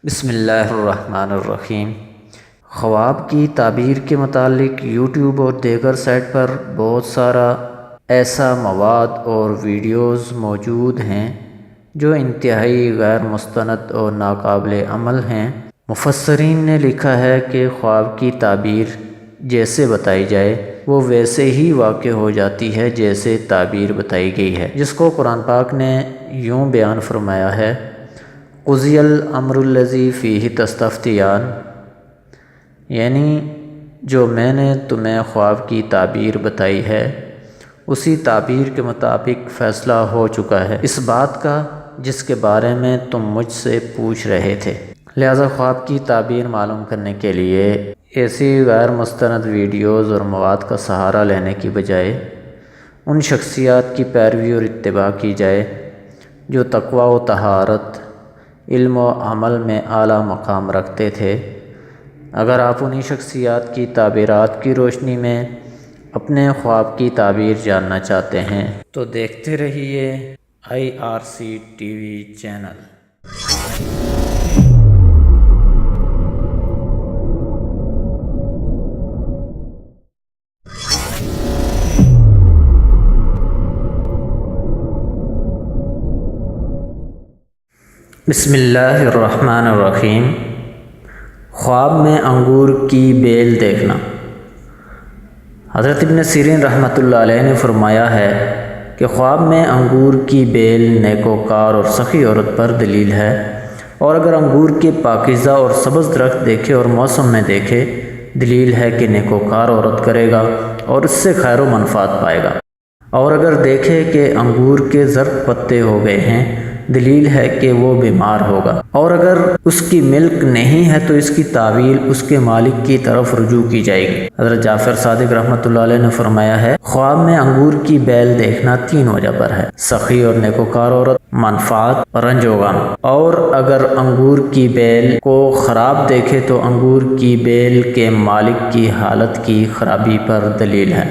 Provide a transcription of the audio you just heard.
بسم اللہ الرحمن الرحیم۔ خواب کی تعبیر کے متعلق یوٹیوب اور دیگر سائٹ پر بہت سارا ایسا مواد اور ویڈیوز موجود ہیں جو انتہائی غیر مستند اور ناقابل عمل ہیں۔ مفسرین نے لکھا ہے کہ خواب کی تعبیر جیسے بتائی جائے وہ ویسے ہی واقع ہو جاتی ہے جیسے تعبیر بتائی گئی ہے، جس کو قرآن پاک نے یوں بیان فرمایا ہے: قضی الامر الذی فیہ تستفتیان، یعنی جو میں نے تمہیں خواب کی تعبیر بتائی ہے اسی تعبیر کے مطابق فیصلہ ہو چکا ہے اس بات کا جس کے بارے میں تم مجھ سے پوچھ رہے تھے۔ لہذا خواب کی تعبیر معلوم کرنے کے لیے ایسی غیر مستند ویڈیوز اور مواد کا سہارا لینے کی بجائے ان شخصیات کی پیروی اور اتباع کی جائے جو تقوی و طہارت، علم و عمل میں اعلیٰ مقام رکھتے تھے۔ اگر آپ انہی شخصیات کی تعبیرات کی روشنی میں اپنے خواب کی تعبیر جاننا چاہتے ہیں تو دیکھتے رہیے IRC-TV چینل۔ بسم اللہ الرحمن الرحیم۔ خواب میں انگور کی بیل دیکھنا۔ حضرت ابن سیرین رحمۃ اللہ علیہ نے فرمایا ہے کہ خواب میں انگور کی بیل نیکوکار اور سخی عورت پر دلیل ہے، اور اگر انگور کے پاکیزہ اور سبز درخت دیکھے اور موسم میں دیکھے دلیل ہے کہ نیکوکار عورت کرے گا اور اس سے خیر و منفعت پائے گا، اور اگر دیکھے کہ انگور کے زرد پتے ہو گئے ہیں دلیل ہے کہ وہ بیمار ہوگا، اور اگر اس کی ملک نہیں ہے تو اس کی تعویل اس کے مالک کی طرف رجوع کی جائے گی۔ حضرت جعفر صادق رحمۃ اللہ علیہ نے فرمایا ہے خواب میں انگور کی بیل دیکھنا 3 وجہ پر ہے: سخی اور نیکوکار عورت، منفعت، رنج و غم۔ اور اگر انگور کی بیل کو خراب دیکھے تو انگور کی بیل کے مالک کی حالت کی خرابی پر دلیل ہے۔